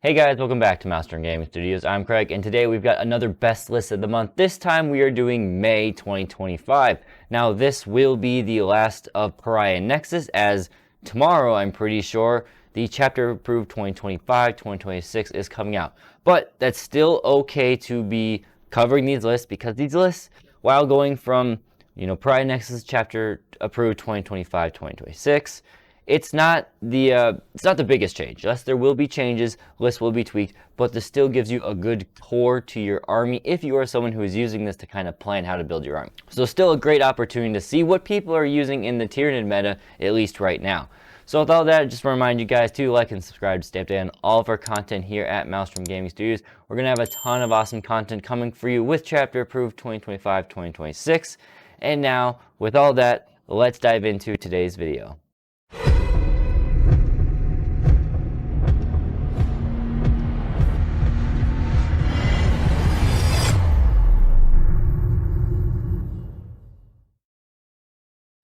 Hey guys, welcome back to Master Gaming Studios. I'm Craig, and today we've got another best list of the month. This time we are doing May 2025. Now this will be the last of Pariah Nexus, as tomorrow, I'm pretty sure, the chapter approved 2025-2026 is coming out. But that's still okay to be covering these lists, because these lists, while going from, Pariah Nexus chapter approved 2025-2026, it's not the biggest change. Yes, there will be changes, lists will be tweaked, but this still gives you a good core to your army if you are someone who is using this to kind of plan how to build your army. So still a great opportunity to see what people are using in the Tyranid meta, at least right now. So with all that, just want to remind you guys to like and subscribe to stay updated on all of our content here at Maelstrom Gaming Studios. We're going to have a ton of awesome content coming for you with chapter approved 2025-2026. And now, with all that, let's dive into today's video.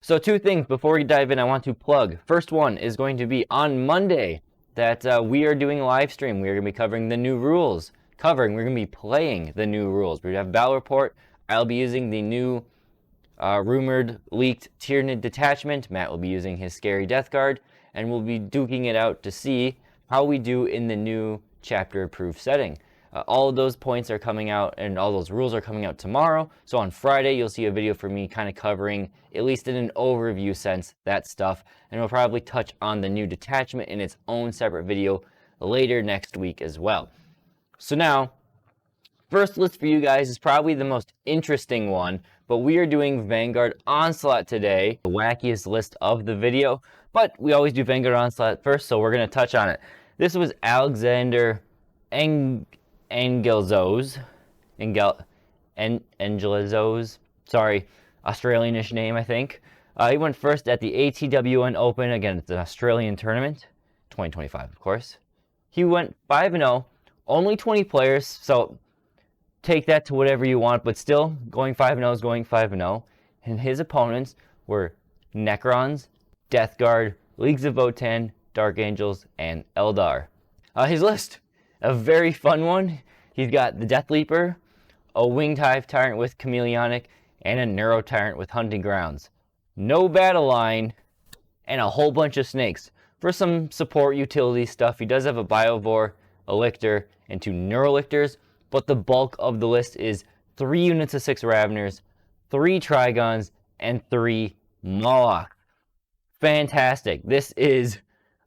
So two things before we dive in I want to plug. First one is going to be on Monday that we are doing a live stream. We are going to be covering the new rules. We're going to be playing the new rules. We have Battle Report. I'll be using the new rumored leaked Tyranid detachment. Matt will be using his scary Death Guard. And we'll be duking it out to see how we do in the new chapter approved setting. All of those points are coming out and all those rules are coming out tomorrow. So on Friday, you'll see a video from me kind of covering, at least in an overview sense, that stuff. And we'll probably touch on the new detachment in its own separate video later next week as well. So now, first list for you guys is probably the most interesting one, but we are doing Vanguard Onslaught today, the wackiest list of the video. But we always do Vanguard Onslaught first, so we're going to touch on it. This was Alexander Angelzo's, sorry, Australianish name, I think. He went first at the ATWN Open. Again, it's an Australian tournament, 2025, of course. He went 5-0, only 20 players, so take that to whatever you want, but still, going 5-0 is going 5-0. And his opponents were Necrons, Death Guard, Leagues of Votann, Dark Angels, and Eldar. His list, a very fun one. He's got the Death Leaper, a Winged Hive Tyrant with Chameleonic, and a Neuro Tyrant with Hunting Grounds. No battle line, and a whole bunch of snakes. For some support utility stuff, he does have a Biovore, a Lictor, and 2 Neurolictors, but the bulk of the list is 3 units of 6 Raveners, 3 Trigons, and 3 Molochs. Fantastic. This is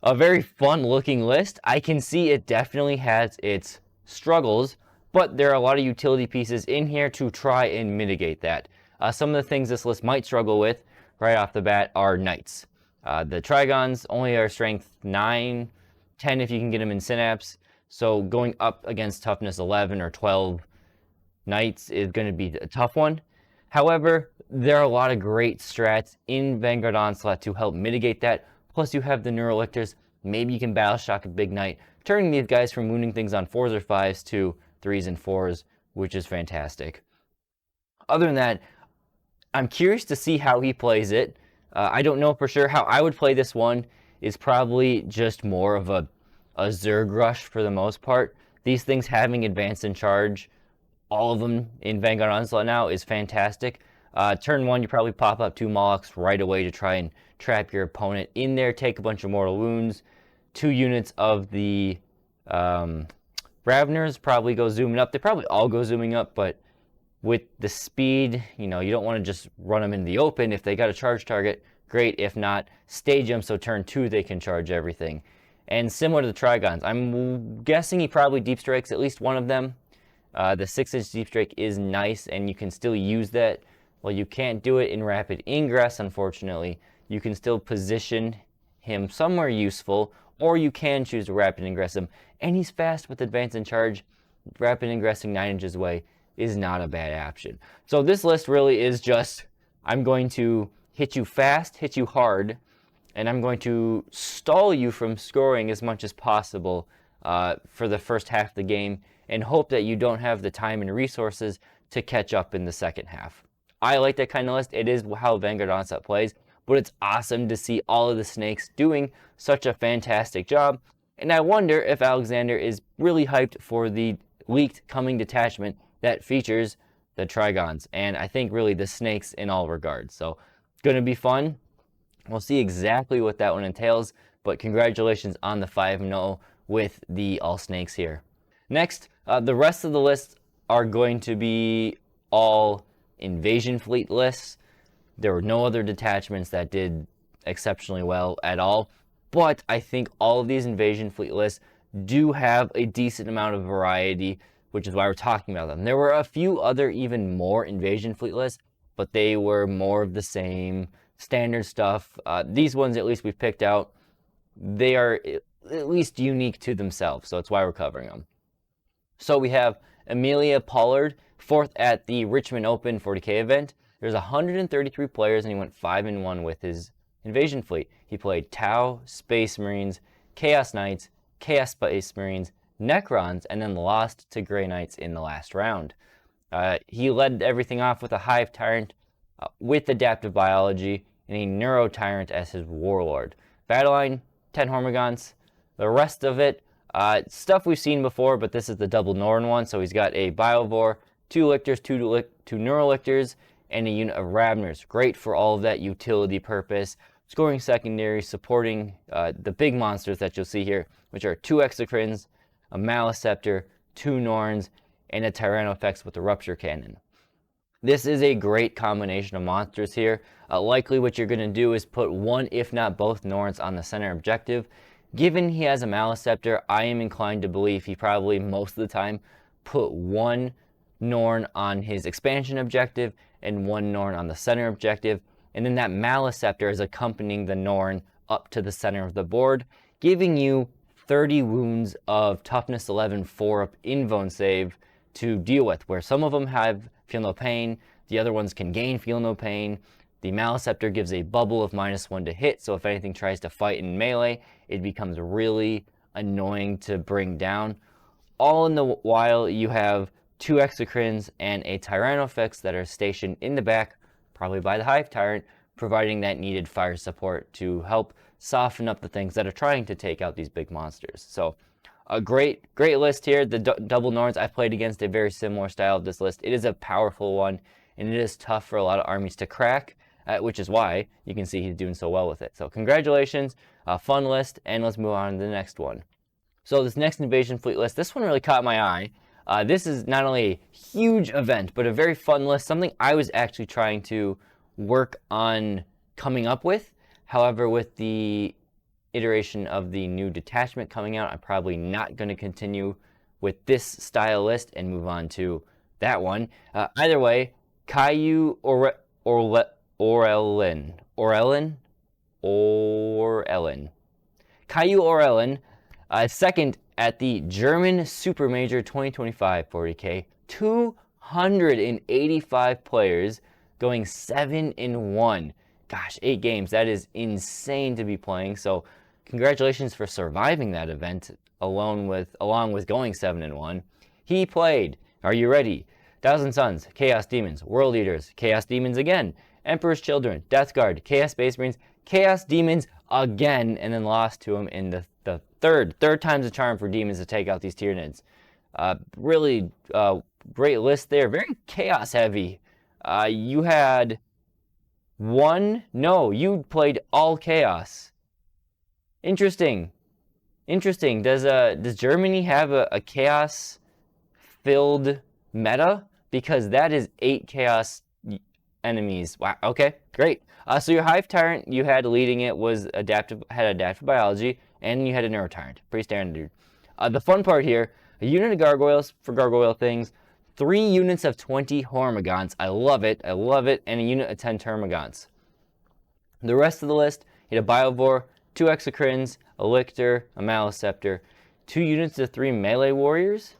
a very fun looking list. I can see it definitely has its struggles, but there are a lot of utility pieces in here to try and mitigate that. Some of the things this list might struggle with right off the bat are Knights. The Trigons only are strength 9, 10 if you can get them in Synapse, so going up against toughness 11 or 12 Knights is going to be a tough one. However, there are a lot of great strats in Vanguard Onslaught to help mitigate that. Plus you have the Neurolictors. Maybe you can Battle Shock a big Knight, turning these guys from wounding things on 4s or 5s to 3s and 4s, which is fantastic. Other than that, I'm curious to see how he plays it. I don't know for sure. How I would play this one is probably just more of a Zerg rush for the most part. These things having advanced in charge, all of them in Vanguard Onslaught now, is fantastic. Turn 1, you probably pop up 2 Molochs right away to try and trap your opponent in there, take a bunch of mortal wounds. 2 units of the Raveners probably go zooming up. They probably all go zooming up, but with the speed, you don't want to just run them in the open. If they got a charge target, great. If not, stage them so turn 2 they can charge everything. And similar to the Trigons, I'm guessing he probably deep strikes at least one of them. The 6-inch deep strike is nice, and you can still use that. Well, you can't do it in rapid ingress, unfortunately. You can still position him somewhere useful, or you can choose to rapid ingress him. And he's fast with advance and charge. Rapid ingressing 9 inches away is not a bad option. So this list really is just, I'm going to hit you fast, hit you hard, and I'm going to stall you from scoring as much as possible for the first half of the game, and hope that you don't have the time and resources to catch up in the second half. I like that kind of list. It is how Vanguard Onslaught plays, but it's awesome to see all of the snakes doing such a fantastic job. And I wonder if Alexander is really hyped for the leaked coming detachment that features the Trigons, and I think really the snakes in all regards. So, going to be fun. We'll see exactly what that one entails, but congratulations on the 5-0 with the all snakes here. Next, the rest of the lists are going to be all invasion fleet lists. There were no other detachments that did exceptionally well at all, but I think all of these invasion fleet lists do have a decent amount of variety, which is why we're talking about them. There were a few other even more invasion fleet lists, but they were more of the same standard stuff. These ones, at least we've picked out, they are at least unique to themselves, so that's why we're covering them. So we have Amelia Pollard, 4th at the Richmond Open 40k event. There's 133 players, and he went 5-1 with his invasion fleet. He played Tau, Space Marines, Chaos Knights, Chaos Space Marines, Necrons, and then lost to Grey Knights in the last round. He led everything off with a Hive Tyrant with Adaptive Biology and a Neuro Tyrant as his Warlord. Battleline, 10 Hormagaunts. The rest of it, stuff we've seen before, but this is the double Norn one. So he's got a Biovore, 2 Lictors, 2 Neurolictors, and a unit of Ravners. Great for all of that utility purpose. Scoring secondary, supporting the big monsters that you'll see here, which are 2 Exocrines, a Maleceptor, 2 Norns, and a Tyrannofex with a Rupture Cannon. This is a great combination of monsters here. Likely what you're going to do is put one, if not both, Norns on the center objective. Given he has a Maleceptor, I am inclined to believe he probably most of the time put one Norn on his expansion objective and one Norn on the center objective, and then that Maleceptor is accompanying the Norn up to the center of the board, giving you 30 wounds of toughness 11 4-up invuln save to deal with, where some of them have Feel No Pain, the other ones can gain Feel No Pain. The Maleceptor gives a bubble of -1 to hit, so if anything tries to fight in melee, it becomes really annoying to bring down. All in the while, you have 2 Exocrines and a Tyrannofex that are stationed in the back, probably by the Hive Tyrant, providing that needed fire support to help soften up the things that are trying to take out these big monsters. So a great list here. The double Norns, I've played against a very similar style of this list. It is a powerful one, and it is tough for a lot of armies to crack, which is why you can see he's doing so well with it. So congratulations, fun list, and let's move on to the next one. So this next invasion fleet list, this one really caught my eye. This is not only a huge event, but a very fun list, something I was actually trying to work on coming up with. However, with the iteration of the new detachment coming out, I'm probably not going to continue with this style list and move on to that one. Either way, Caillou Orellin. Caillou Orellin, 2nd at the German Super Major 2025 40k. 285 players going 7-1. Gosh, 8 games. That is insane to be playing. So congratulations for surviving that event along with going 7-1. He played, are you ready? Thousand Suns, Chaos Demons, World Eaters, Chaos Demons again, Emperor's Children, Death Guard, Chaos Space Marines, Chaos Demons again, and then lost to him in the third time's a charm for Demons to take out these Tyranids. Really great list there. Very chaos heavy. You had you played all chaos. Interesting. Does Germany have a chaos filled meta? Because that is 8 chaos enemies. Wow. Okay, great. So your Hive Tyrant you had leading it was adaptive biology, and you had a Neuro Tyrant. Pretty standard. The fun part here, a unit of gargoyles for gargoyle things, 3 units of 20 Hormagaunts. I love it, and a unit of 10 Termagants. The rest of the list, you had a Biovore, 2 Exocrines, a Lictor, a Maleceptor, 2 units of 3 melee warriors,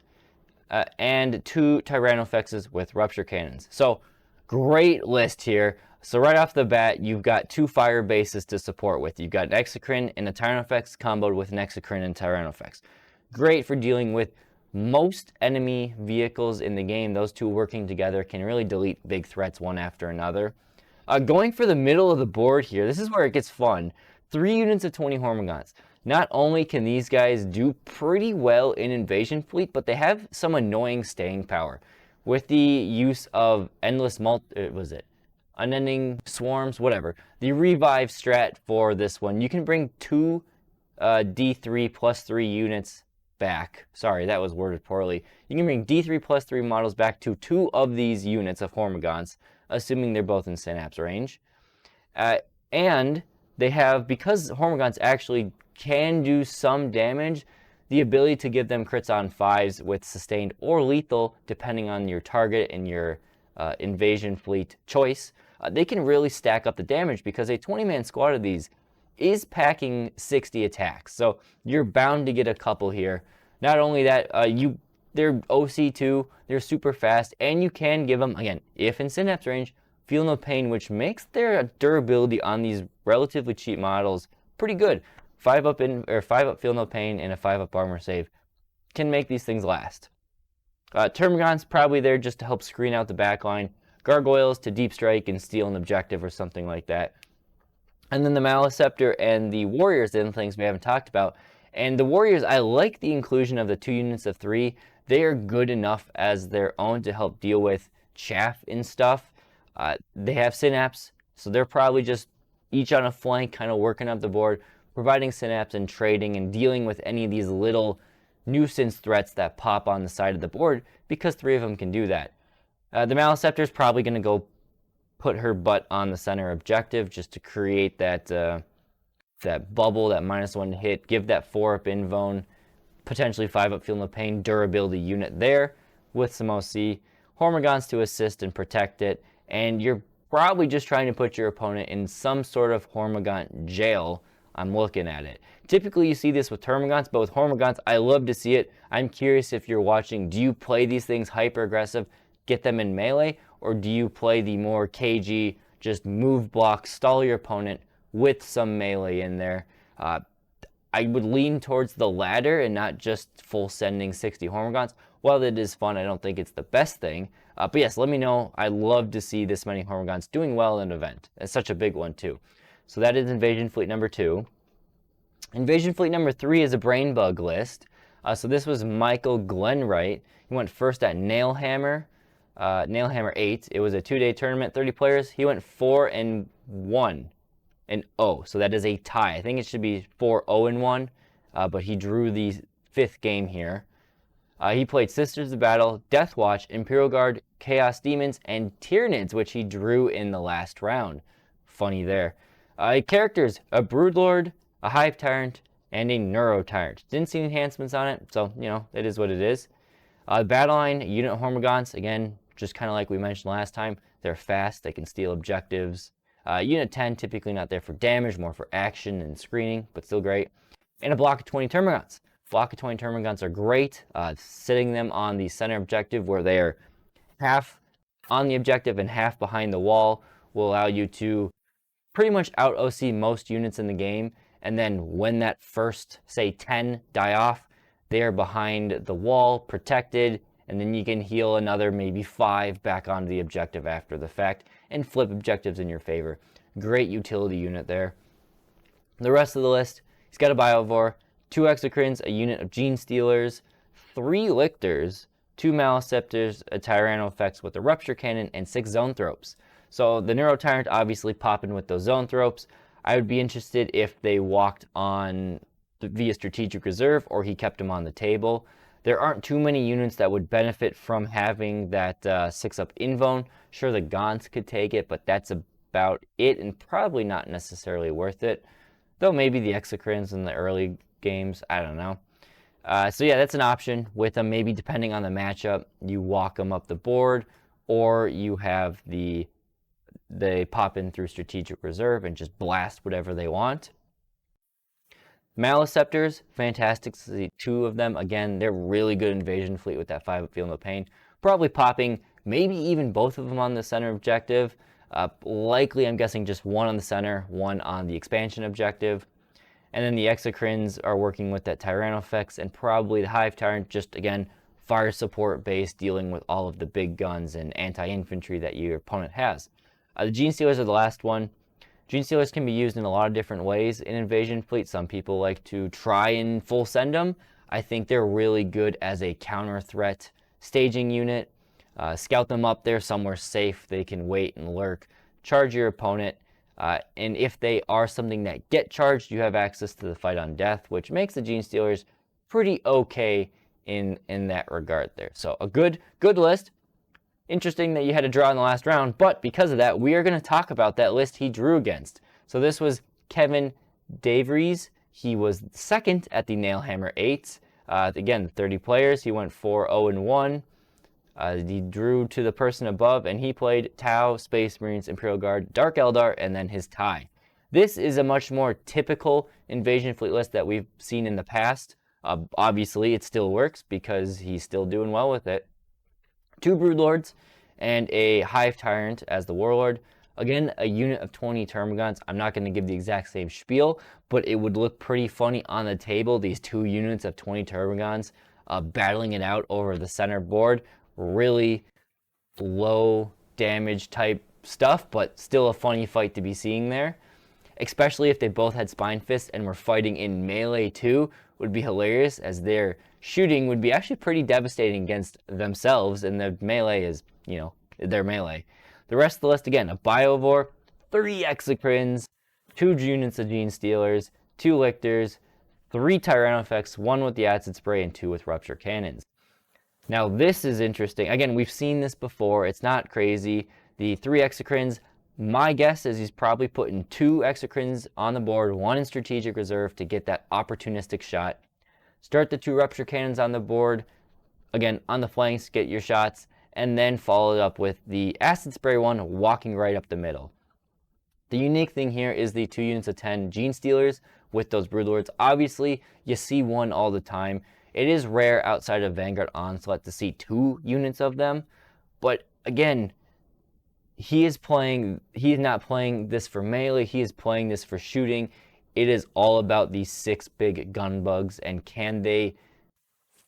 and 2 Tyrannofexes with Rupture Cannons. So, great list here. So right off the bat, you've got 2 fire bases to support with. You've got an Exocrine and a Tyrannofex comboed with an Exocrine and Tyrannofex. Great for dealing with most enemy vehicles in the game. Those 2 working together can really delete big threats one after another. Going for the middle of the board here, this is where it gets fun. 3 units of 20 Hormagaunts. Not only can these guys do pretty well in Invasion Fleet, but they have some annoying staying power. With the use of endless unending swarms, whatever. The revive strat for this one, you can bring 2 D3 plus 3 units back. Sorry, that was worded poorly. You can bring D3 plus 3 models back to 2 of these units of Hormagaunts, assuming they're both in Synapse range. And they have, because Hormagaunts actually can do some damage, the ability to give them crits on 5s with sustained or lethal, depending on your target and your invasion fleet choice. They can really stack up the damage because a 20-man squad of these is packing 60 attacks. So you're bound to get a couple here. Not only that, they're OC2, they're super fast, and you can give them, again, if in Synapse range, Feel No Pain, which makes their durability on these relatively cheap models pretty good. 5-up Feel No Pain and a 5-up armor save can make these things last. Termagant's probably there just to help screen out the backline. Gargoyles to deep strike and steal an objective or something like that. And then the Maleceptor and the Warriors, the things we haven't talked about. And the Warriors, I like the inclusion of the 2 units of 3. They are good enough as their own to help deal with chaff and stuff. They have Synapse, so they're probably just each on a flank, kind of working up the board, providing Synapse and trading and dealing with any of these little nuisance threats that pop on the side of the board, because 3 of them can do that. The Maleceptor is probably going to go put her butt on the center objective just to create that that bubble, that -1 hit, give that 4-up invone, potentially 5-up Feel No Pain durability unit there with some OC. Hormagaunts to assist and protect it, and you're probably just trying to put your opponent in some sort of Hormagaunt jail. I'm looking at it. Typically you see this with Termagants, but with Hormagaunts, I love to see it. I'm curious if you're watching, do you play these things hyper aggressive, get them in melee, or do you play the more cagey, just move, block, stall your opponent with some melee in there? I would lean towards the latter and not just full sending 60 Hormagaunts. While it is fun, I don't think it's the best thing. But yes, let me know. I love to see this many Hormagaunts doing well in an event. It's such a big one too. So that is Invasion Fleet number 2. Invasion Fleet number 3 is a brain bug list. So this was Michael Glenwright. He went first at Nailhammer 8. It was a 2-day tournament, 30 players. He went 4-1 and 0. So that is a tie. I think it should be 4-0-1, but he drew the 5th game here. He played Sisters of Battle, Death Watch, Imperial Guard, Chaos Demons, and Tyranids, which he drew in the last round. Funny there. Characters, a Broodlord, a Hive Tyrant, and a Neuro Tyrant. Didn't see enhancements on it, so, you know, it is what it is. Battle line, unit Hormagaunts, again, just kind of like we mentioned last time, they're fast, they can steal objectives. Unit 10, typically not there for damage, more for action and screening, but still great. And a block of 20 Termagants. Block of 20 Termagants are great. Sitting them on the center objective where they are half on the objective and half behind the wall will allow you to pretty much out OC most units in the game. And then when that first, say, 10 die off, they are behind the wall, protected, and then you can heal another maybe 5 back onto the objective after the fact and flip objectives in your favor. Great utility unit there. The rest of the list, he's got a Biovore, 2 Exocrines, a unit of Gene Stealers, 3 Lictors, 2 Maleceptors, a Tyranofex with a Rupture Cannon, and 6 Zoanthropes. So the Neurotyrant obviously popping with those Zoanthropes. I would be interested if they walked on via Strategic Reserve or he kept them on the table. There aren't too many units that would benefit from having that 6-up Invone. Sure, the Gaunts could take it, but that's about it and probably not necessarily worth it. Though maybe the Exocrines in the early games, I don't know. So yeah, that's an option with them. Maybe depending on the matchup, you walk them up the board, or you have they pop in through Strategic Reserve and just blast whatever they want. Maleceptors, fantastic to see 2 of them. Again, they're really good invasion fleet with that 5-up Feel No Pain. Probably popping maybe even both of them on the center objective. Likely, I'm guessing just 1 on the center, 1 on the expansion objective. And then the Exocrines are working with that Tyranofex, and probably the Hive Tyrant, just again, fire support base, dealing with all of the big guns and anti-infantry that your opponent has. The Gene Stealers are the last one. Gene Stealers can be used in a lot of different ways in Invasion Fleet. Some people like to try and full send them. I think they're really good as a counter threat staging unit. Scout them up there somewhere safe. They can wait and lurk, charge your opponent, and if they are something that get charged, you have access to the fight on death, which makes the Gene Stealers pretty okay in that regard there. So a good list. Interesting that you had to draw in the last round, but because of that, we are going to talk about that list he drew against. So this was Kevin Davries. He was second at the Nailhammer 8. Again, 30 players. He went 4-0-1. He drew to the person above, and he played Tau, Space Marines, Imperial Guard, Dark Eldar, and then his tie. This is a much more typical Invasion Fleet list that we've seen in the past. Obviously, it still works because he's still doing well with it. 2 Broodlords and a Hive Tyrant as the Warlord. Again, a unit of 20 Termagants. I'm not going to give the exact same spiel, but it would look pretty funny on the table. These 2 units of 20 Termagants battling it out over the center board. Really low damage type stuff, but still a funny fight to be seeing there. Especially if they both had Spine Fist and were fighting in melee too, would be hilarious, as their shooting would be actually pretty devastating against themselves, and the melee is, you know, their melee. The rest of the list, again, a Biovore, 3 Exocrines, 2 units of Gene Stealers, 2 Lictors, 3 Tyrannofex, 1 with the Acid Spray, and 2 with Rupture Cannons. Now this is interesting. Again, we've seen this before. It's not crazy. The 3 Exocrines, my guess is he's probably putting 2 Exocrines on the board, 1 in Strategic Reserve to get that opportunistic shot. Start the 2 Rupture Cannons on the board, again, on the flanks, get your shots, and then follow it up with the Acid Spray one walking right up the middle. The unique thing here is the 2 units of 10 Gene Stealers with those Broodlords. Obviously, you see one all the time. It is rare outside of Vanguard Onslaught to see 2 units of them, but again, he is not playing this for melee, he is playing this for shooting. It is all about these 6 big gun bugs, and can they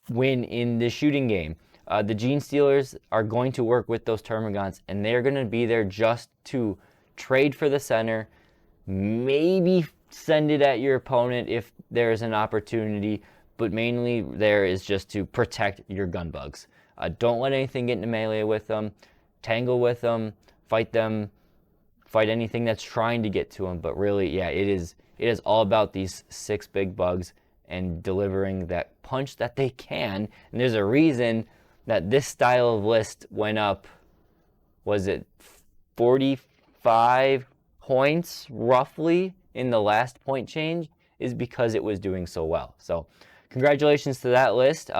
win in the shooting game. The Gene Stealers are going to work with those Termagants, and they're going to be there just to trade for the center, maybe send it at your opponent if there's an opportunity, but mainly there is just to protect your gun bugs. Don't let anything get into melee with them, tangle with them, fight anything that's trying to get to them, but really, yeah, it is all about these 6 big bugs and delivering that punch that they can. And there's a reason that this style of list went up, was it 45 points roughly in the last point change, is because it was doing so well. So congratulations to that list.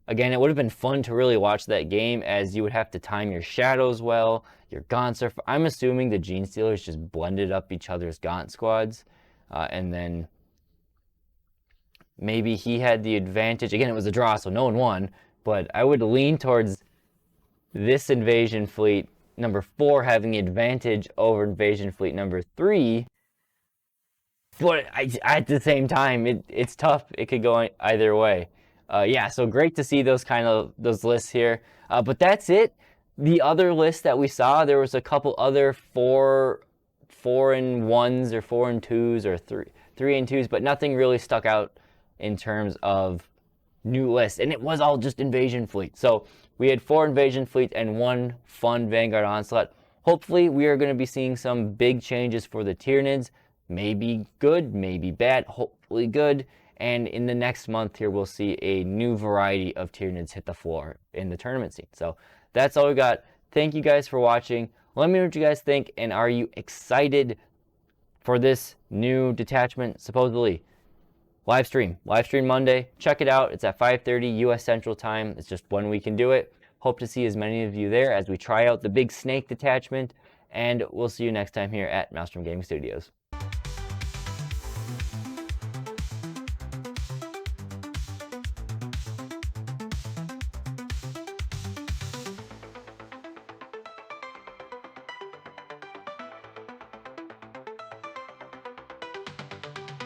Again, it would have been fun to really watch that game, as you would have to time your shadows well, your gaunts are... I'm assuming the Gene Stealers just blended up each other's gaunt squads, and then maybe he had the advantage. Again, it was a draw, so no one won, but I would lean towards this Invasion Fleet number 4 having the advantage over Invasion Fleet number 3. But at the same time, it's tough. It could go either way. Yeah, so great to see those lists here. But that's it. The other list that we saw, there was a couple other 4-1s or 4-2s or 3-2s, but nothing really stuck out in terms of new lists. And it was all just Invasion Fleet. So we had 4 Invasion Fleet and 1 fun Vanguard Onslaught. Hopefully we are going to be seeing some big changes for the Tyranids. Maybe good, maybe bad, hopefully good. And in the next month here, we'll see a new variety of Tyranids hit the floor in the tournament scene. So that's all we got. Thank you guys for watching. Let me know what you guys think, and are you excited for this new detachment, supposedly? Live stream Monday. Check it out. It's at 5:30 U.S. Central Time. It's just when we can do it. Hope to see as many of you there as we try out the big snake detachment, and we'll see you next time here at Maelstrom Gaming Studios.